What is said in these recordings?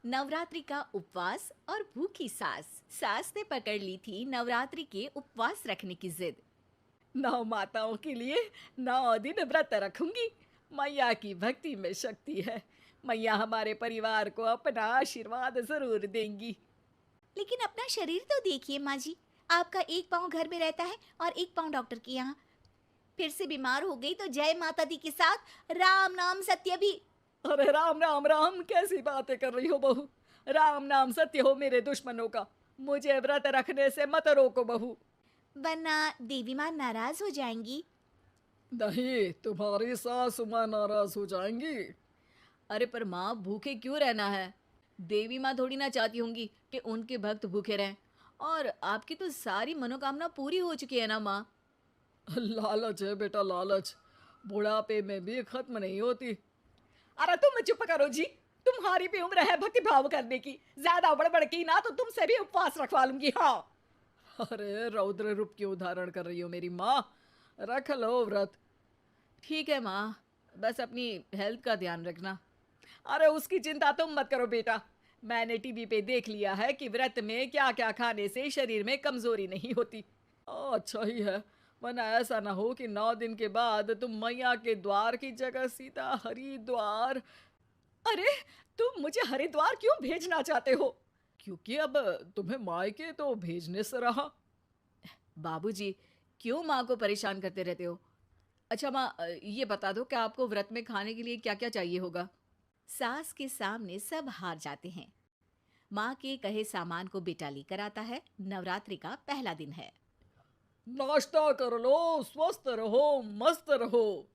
नवरात्रि का उपवास और भूखी सास। सास ने पकड़ ली थी नवरात्रि के उपवास रखने की जिद। 9 माताओं के लिए 9 दिन व्रत रखूंगी। मैया की भक्ति में शक्ति है। मैया हमारे परिवार को अपना आशीर्वाद जरूर देंगी। लेकिन अपना शरीर तो देखिए माँ जी, आपका एक पाँव घर में रहता है और एक पाँव डॉक्टर के यहाँ। फिर से बीमार हो गई तो जय माता दी के साथ राम नाम सत्य भी। अरे राम राम राम, कैसी बातें कर रही हो बहू। राम नाम सत्य हो मेरे दुश्मनों का। मुझे व्रत रखने से मत रोको बहू। वरना देवी माँ नाराज हो जाएंगी। नहीं, तुम्हारी सासु माँ नाराज हो जाएंगी। अरे पर माँ, भूखे क्यों रहना है? देवी माँ थोड़ी ना चाहती होंगी कि उनके भक्त भूखे रहें। और आपकी तो सारी मनोकामना पूरी हो चुकी है ना माँ। लालच है बेटा, लालच बुढ़ापे में भी खत्म नहीं होती। अरे तुम चुप करो जी। तुम्हारी भी उम्र है भक्ति भाव करने की। ज्यादा बड़बड़ की ना तो तुमसे भी उपवास रखवा लूंगी। हाँ। अरे रौद्र रूप क्यों धारण कर रही हो मेरी माँ। रख लो व्रत। ठीक है माँ, बस अपनी हेल्थ का ध्यान रखना। अरे उसकी चिंता तुम मत करो बेटा। मैंने टीवी पे देख लिया है कि व्रत में क्या क्या खाने से शरीर में कमजोरी नहीं होती। अच्छा ही है, वरना ऐसा ना हो कि 9 दिन के बाद तुम मैया के द्वार की जगह सीधा हरिद्वार। अरे तुम मुझे हरिद्वार क्यों भेजना चाहते हो? क्योंकि अब तुम्हें मायके तो भेजने से रहा। बाबूजी, क्यों माँ को परेशान करते रहते हो? अच्छा माँ, ये बता दो कि आपको व्रत में खाने के लिए क्या क्या चाहिए होगा। सास के सामने सब हार जाते हैं। माँ के कहे सामान को बेटा लेकर आता है। नवरात्रि का पहला दिन है। नाश्ता कर लो, स्वस्थ रहो, मस्त रहो।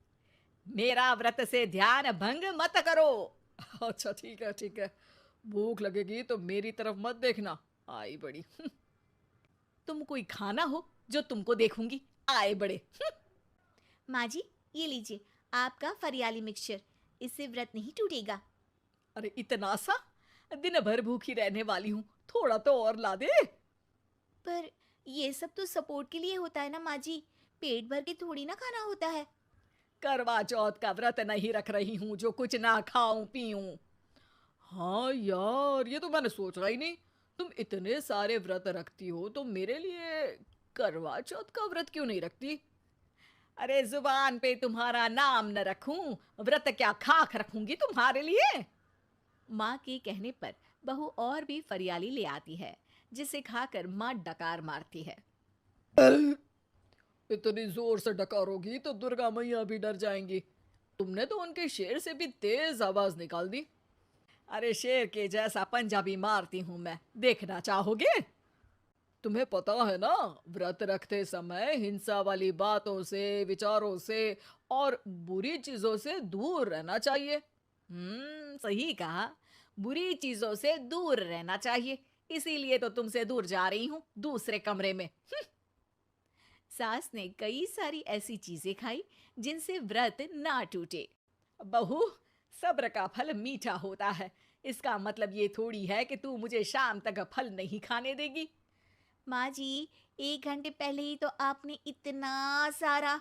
मेरा व्रत से ध्यान भंग मत करो। अच्छा ठीक है ठीक है। भूख लगेगी तो मेरी तरफ मत देखना। आई बड़ी। तुम कोई खाना हो जो तुमको देखूंगी, आए बड़े। माँ जी, ये लीजिए आपका फरियाली मिक्सचर। इससे व्रत नहीं टूटेगा। अरे इतना सा? दिन भर भूखी रहने वाली हूँ, थोड़ा तो और ला दे। पर ये सब तो सपोर्ट के लिए होता है ना माँ जी, पेट भर के थोड़ी ना खाना होता है। करवा चौथ का व्रत नहीं रख रही हूँ जो कुछ ना खाऊं पीऊं। हाँ यार, ये तो मैंने सोचा ही नहीं। तुम इतने सारे व्रत रखती हो तो मेरे लिए करवा चौथ का व्रत क्यों नहीं रखती? अरे जुबान पे तुम्हारा नाम न रखूं, व्रत क्या खाक रखूंगी तुम्हारे लिए। माँ के कहने पर बहू और भी फरियाली ले आती है, जिसे खाकर माँ डकार मारती है। इतनी जोर से डकारोगी तो दुर्गा मैया भी डर जाएंगी। तुमने तो उनके शेर से भी तेज आवाज निकाल दी। अरे शेर के जैसा पंजाबी मारती हूं मैं, देखना चाहोगे? तुम्हें पता है ना, व्रत रखते समय हिंसा वाली बातों से, विचारों से और बुरी चीजों से दूर रहना चाहिए। सही कहा। बुरी चीजों से दूर रहना चाहिए। इसीलिए तो तुमसे दूर जा रही हूँ, दूसरे कमरे में। सास ने कई सारी ऐसी चीजें खाई जिनसे व्रत ना टूटे। बहू, सब्र का फल मीठा होता है। इसका मतलब ये थोड़ी है कि तू मुझे शाम तक फल नहीं खाने देगी। माँ जी, 1 घंटे पहले ही तो आपने इतना सारा।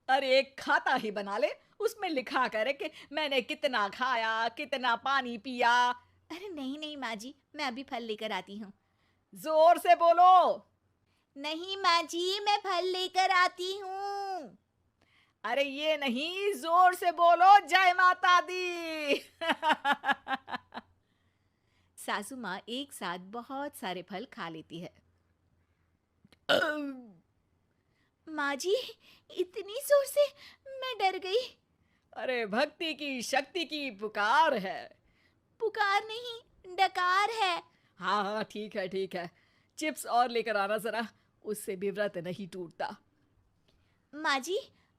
अरे एक खाता ही बना ले, उसमें लिखा करे कि मैंने कितना खाया, कितना पानी पिया। अरे नहीं नहीं माँ जी, मैं अभी फल लेकर आती हूँ। जोर से बोलो। नहीं माँ जी, मैं फल लेकर आती हूँ। अरे ये नहीं, जोर से बोलो, जय माता दी। सासू माँ एक साथ बहुत सारे फल खा लेती है। माँ जी, इतनी जोर से मैं डर गई। अरे भक्ति की शक्ति की पुकार है। पुकार नहीं, डकार है। हाँ हाँ ठीक है ठीक है। चिप्स और लेकर आना जरा, उससे भी व्रत नहीं टूटता। माँ जी,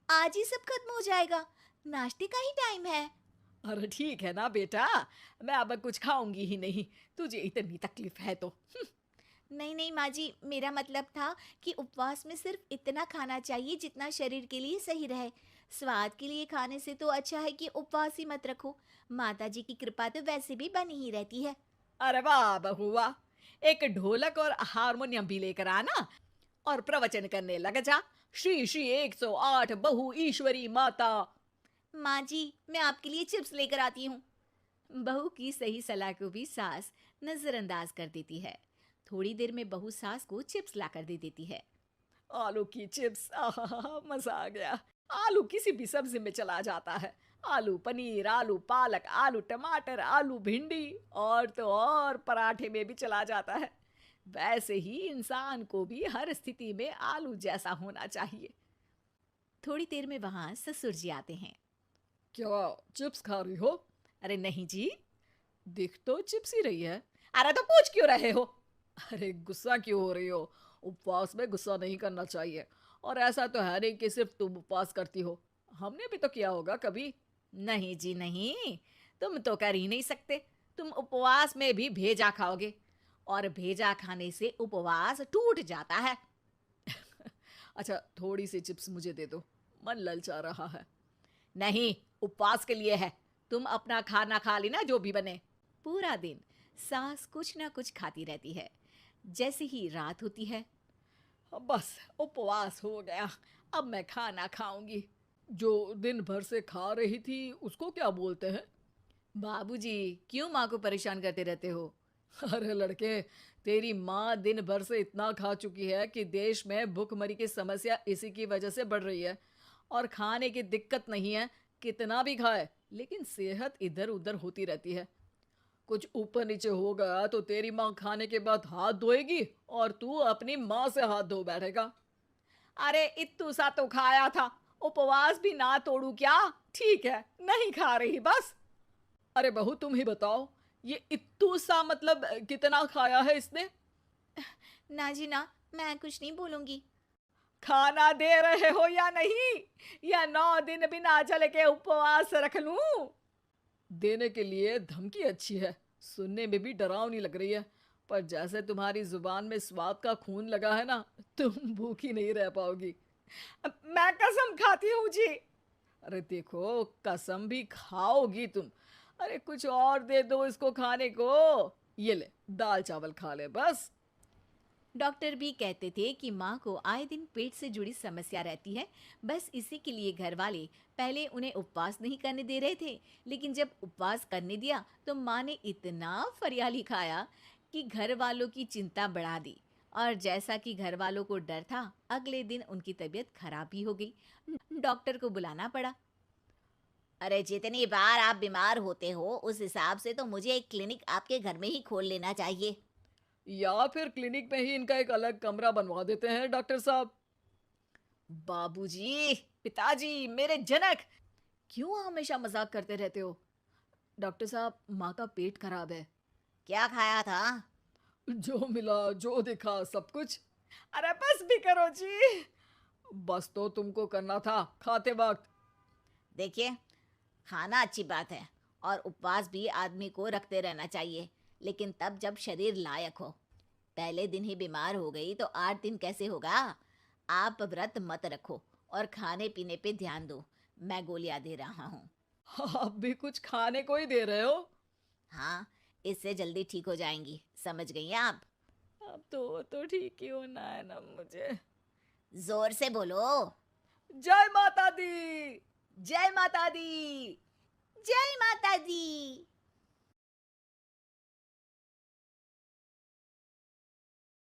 आज ही सब खत्म हो जाएगा, नाश्ते का ही टाइम है। अरे ठीक है ना बेटा, मैं अब कुछ खाऊंगी ही नहीं, तुझे इतनी तकलीफ है तो। नहीं नहीं माँ जी, मेरा मतलब था कि उपवास में सिर्फ इतना खाना चाहिए जितना शरीर के लिए सही रहे। स्वाद के लिए खाने से तो अच्छा है कि उपवास ही मत रखो। माता जी की कृपा तो वैसे भी बनी ही रहती है। अरे वाह बहुआ, एक ढोलक और हारमोनियम भी लेकर आना और प्रवचन करने लग जा। श्री श्री 108 बहु ईश्वरी माता। माँ जी, मैं आपके लिए चिप्स लेकर आती हूँ। बहू की सही सलाह को भी सास नजरअंदाज कर देती है। थोड़ी देर में बहू सास को चिप्स लाकर दे देती है। आलू की चिप्स, आहा मजा आ गया। आलू किसी भी सब्जी में चला जाता है। आलू पनीर, आलू पालक, आलू टमाटर, आलू भिंडी और तो और पराठे में भी चला जाता है। वैसे ही इंसान को भी हर स्थिति में आलू जैसा होना चाहिए। थोड़ी देर में वहां ससुर जी आते हैं। क्या चिप्स खा रही हो? अरे नहीं जी। दिख तो चिप्स ही रही है। अरे तो पूछ क्यों रहे हो? अरे गुस्सा क्यों हो रही हो? उपवास में गुस्सा नहीं करना चाहिए। और ऐसा तो है नहीं कि सिर्फ तुम उपवास करती हो, हमने भी तो किया होगा कभी। नहीं जी नहीं, तुम तो कर ही नहीं सकते। तुम उपवास में भी भेजा खाओगे और भेजा खाने से उपवास टूट जाता है। अच्छा थोड़ी सी चिप्स मुझे दे दो, मन ललचा रहा है। नहीं, उपवास के लिए है। तुम अपना खाना खा लेना जो भी बने। पूरा दिन सास कुछ ना कुछ खाती रहती है। जैसे ही रात होती है, बस उपवास हो गया, अब मैं खाना खाऊंगी। जो दिन भर से खा रही थी उसको क्या बोलते हैं? बाबूजी क्यों माँ को परेशान करते रहते हो? अरे लड़के, तेरी माँ दिन भर से इतना खा चुकी है कि देश में भूखमरी की समस्या इसी की वजह से बढ़ रही है। और खाने की दिक्कत नहीं है, कितना भी खाए लेकिन सेहत इधर उधर होती रहती है। कुछ ऊपर नीचे हो गया तो तेरी माँ खाने के बाद हाथ धोएगी और तू अपनी माँ से हाथ धो बैठेगा। अरे इत्तू सा तो खाया था, उपवास भी ना तोड़ू क्या? ठीक है, नहीं खा रही बस। अरे बहू तुम ही बताओ, ये इत्तू सा मतलब कितना खाया है इसने? ना जी ना, मैं कुछ नहीं बोलूंगी। खाना दे रहे हो या नहीं, या 9 दिन बिना जल के उपवास रख लूं? देने के लिए धमकी अच्छी है, सुनने में भी डरावनी लग रही है। पर जैसे तुम्हारी जुबान में स्वाद का खून लगा है ना, तुम भूखी नहीं रह पाओगी। मैं कसम खाती हूँ जी। अरे देखो, कसम भी खाओगी तुम। अरे कुछ और दे दो इसको खाने को। ये ले, दाल चावल खा ले बस। डॉक्टर भी कहते थे कि माँ को आए दिन पेट से जुड़ी समस्या रहती है। बस इसी के लिए घर वाले पहले उन्हें उपवास नहीं करने दे रहे थे, लेकिन जब उपवास करने दिया तो माँ ने इतना फरियाली खाया कि घर वालों की चिंता बढ़ा दी। और जैसा कि घर वालों को डर था, अगले दिन उनकी तबीयत खराब भी हो गई। डॉक्टर को बुलाना पड़ा। अरे जितनी बार आप बीमार होते हो उस हिसाब से तो मुझे एक क्लिनिक आपके घर में ही खोल लेना चाहिए। या फिर क्लिनिक में ही इनका एक अलग कमरा बनवा देते हैं डॉक्टर साहब। बाबूजी, पिताजी, मेरे जनक, क्यों हमेशा मजाक करते रहते हो? डॉक्टर साहब, माँ का पेट खराब है। क्या खाया था? जो मिला जो दिखा सब कुछ। अरे बस भी करो जी। बस तो तुमको करना था खाते वक्त। देखिए, खाना अच्छी बात है और उपवास भी आदमी को रखते रहना चाहिए, लेकिन तब जब शरीर लायक हो। पहले दिन ही बीमार हो गई तो 8 दिन कैसे होगा? आप व्रत मत रखो और खाने पीने पे ध्यान दो। मैं गोलियां दे रहा हूँ। आप भी कुछ खाने को ही दे रहे हो? हाँ, इससे जल्दी ठीक हो जाएंगी। समझ गई आप? अब तो ठीक ही होना है ना मुझे। जोर से बोलो। जय माता दी। जय माता दी। जय माता दी।